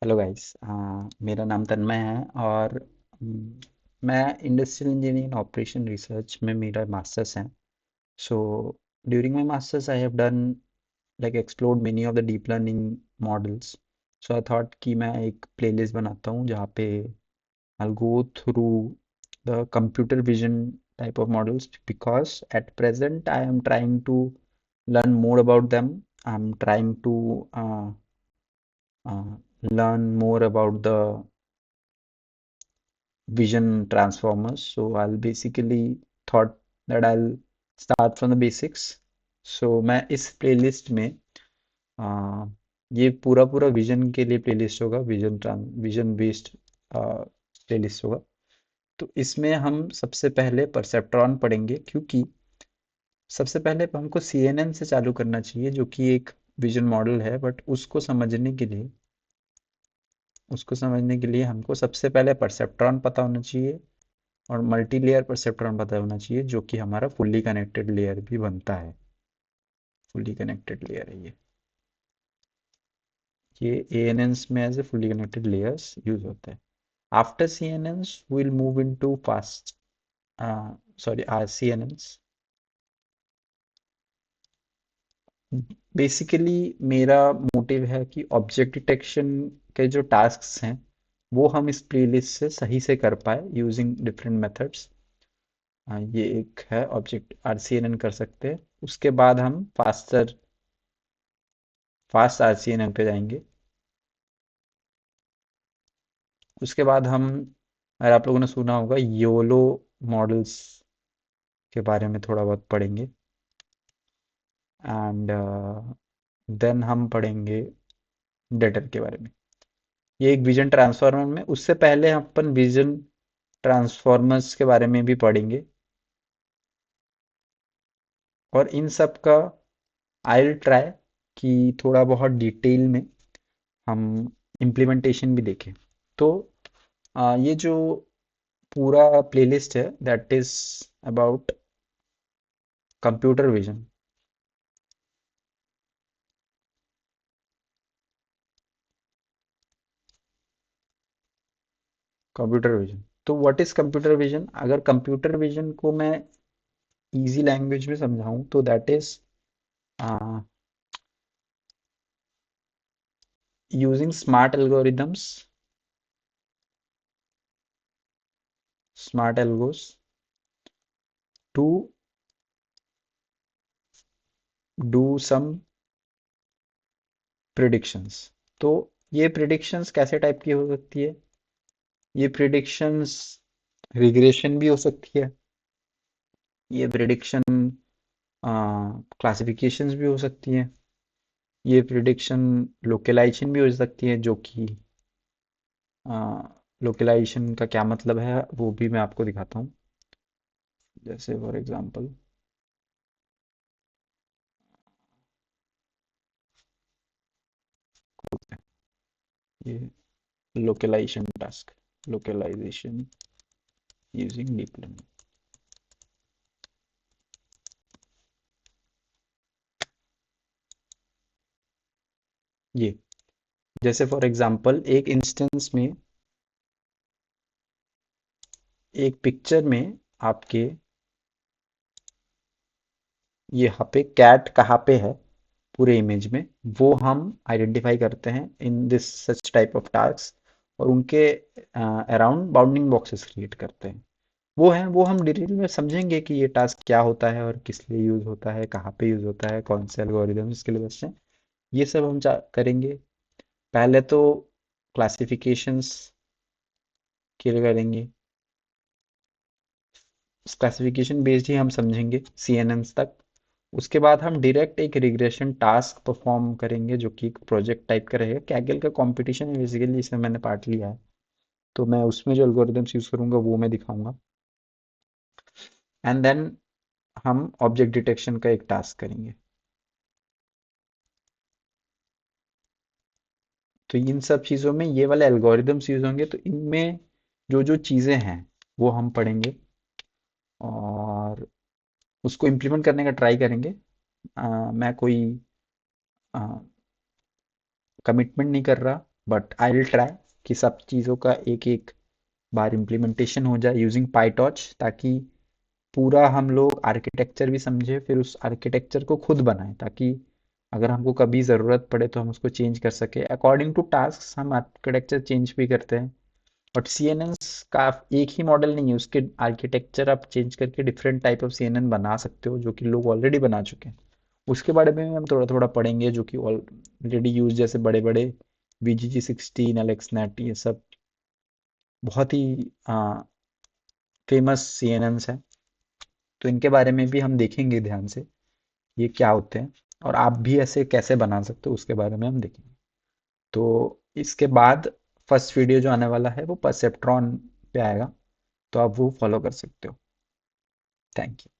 Hello guys. मेरा नाम तन्मय है और हम्म, मैं industrial engineering and operation research में मेरा मास्टर्स है। So during my masters I have done like explored many of the deep learning models. So I thought कि मैं एक प्लेलिस्ट बनाता हूँ जहाँ पे I'll go through the computer vision type of models because at present I am trying to learn more about them. I'm trying to uh, learn more about the vision transformers. So I'll basically thought that I'll start from the basics. So मैं इस playlist में आ, ये पूरा पूरा vision के लिए playlist होगा, vision based playlist होगा। तो इसमें हम सबसे पहले परसेप्ट्रॉन पढ़ेंगे, क्योंकि सबसे पहले हमको सीएनएन से चालू करना चाहिए, जो कि एक विजन मॉडल है। बट उसको समझने के लिए हमको सबसे पहले परसेप्ट्रॉन पता होना चाहिए और मल्टी लेयर परसेप्ट्रॉन पता होना चाहिए, जो कि हमारा फुल्ली कनेक्टेड लेयर भी बनता है। फुल्ली कनेक्टेड लेयर है ये एएनएन्स में as a fully connected layers use होता है। After CNNs will move into fast sorry RCNNs. Basically मेरा मोटिव है कि ऑब्जेक्ट डिटेक्शन के जो टास्क्स हैं वो हम इस प्लेलिस्ट से सही से कर पाए यूजिंग डिफरेंट मेथड्स। ये एक है ऑब्जेक्ट आरसीएनएन कर सकते हैं। उसके बाद हम फास्ट आरसीएनएन पे जाएंगे। उसके बाद हम, अगर आप लोगों ने सुना होगा, योलो मॉडल्स के बारे में थोड़ा बहुत पढ़ेंगे। एंड देन हम पढ़ेंगे डेटर के बारे में। ये एक विजन ट्रांसफॉर्मर में, उससे पहले हम अपन विजन ट्रांसफॉर्मर्स के बारे में भी पढ़ेंगे। और इन सब का आई विल ट्राई कि थोड़ा बहुत डिटेल में हम इम्प्लीमेंटेशन भी देखें। तो ये जो पूरा प्लेलिस्ट है that is about computer vision. Computer vision, तो व्हाट इज कंप्यूटर विजन? अगर कंप्यूटर विजन को मैं इजी लैंग्वेज में समझाऊं तो that is using smart algos to do some predictions. तो ये प्रिडिक्शंस कैसे टाइप की हो सकती है? ये प्रिडिक्शंस रिग्रेशन भी हो सकती है। ये प्रिडिक्शन क्लासिफिकेशंस भी हो सकती हैं। ये प्रिडिक्शन लोकलाइजेशन भी हो सकती है, जो कि लोकलाइजेशन का क्या मतलब है वो भी मैं आपको दिखाता हूँ। जैसे फॉर एग्जांपल, ये localization task, localization using deep learning. ये जैसे फॉर एग्जांपल एक इंस्टेंस में, एक पिक्चर में आपके ये यहाँ पे कैट कहाँ पे है पूरे इमेज में, वो हम आइडेंटिफाई करते हैं in this such type of task, और उनके अराउंड बाउंडिंग बॉक्सेस क्रिएट करते हैं। वो हम डिटेल में समझेंगे कि ये टास्क क्या होता है और किस लिए यूज होता है, कहाँ पे यूज होता है, कौन से एल्गोरिदम इसके लिए बचते हैं। ये सब हम करेंगे। पहले तो क्लासिफिकेशंस के लिए करेंगे। क्लासिफिकेशन बेस्ड ही हम समझेंगे सीएनएन्स तक। उसके बाद हम डायरेक्ट एक रिग्रेशन टास्क परफॉर्म करेंगे, जो कि एक प्रोजेक्ट टाइप का रहेगा। कैगल का कंपटीशन है बेसिकली, इसमें मैंने पार्ट लिया है, तो मैं उसमें जो एल्गोरिदम्स यूज करूंगा वो मैं दिखाऊंगा। एंड देन हम ऑब्जेक्ट डिटेक्शन का एक टास्क करेंगे। तो इन सब चीज़ों में ये वाले एल्गोरिदम्स यूज होंगे, तो इनमें जो जो चीज़ें हैं वो हम पढ़ेंगे और उसको इम्प्लीमेंट करने का ट्राई करेंगे। मैं कोई कमिटमेंट नहीं कर रहा बट आई विल ट्राई कि सब चीज़ों का एक एक बार इम्प्लीमेंटेशन हो जाए यूजिंग पाईटॉर्च, ताकि पूरा हम लोग आर्किटेक्चर भी समझे, फिर उस आर्किटेक्चर को खुद बनाएं, ताकि अगर हमको कभी ज़रूरत पड़े तो हम उसको चेंज कर सके अकॉर्डिंग टू टास्क। हम आर्किटेक्चर चेंज भी करते हैं, बट सीएनएनस का एक ही मॉडल नहीं है, उसके आर्किटेक्चर आप चेंज करके डिफरेंट टाइप ऑफ सीएनएन बना सकते हो, जो कि लोग ऑलरेडी बना चुके हैं। उसके बारे में भी हम थोड़ा थोड़ा पढ़ेंगे, जो कि ऑलरेडी यूज, जैसे बड़े बड़े VGG16, एलेक्सनेट, ये सब बहुत ही फेमस सीएनएन्स हैं। तो इनके बारे में भी हम देखेंगे ध्यान से, ये क्या होते हैं, और आप भी ऐसे कैसे बना सकते हो उसके बारे में हम देखेंगे। तो इसके बाद फर्स्ट वीडियो जो आने वाला है वो परसेप्ट्रॉन पे आएगा, तो आप वो फॉलो कर सकते हो। Thank you.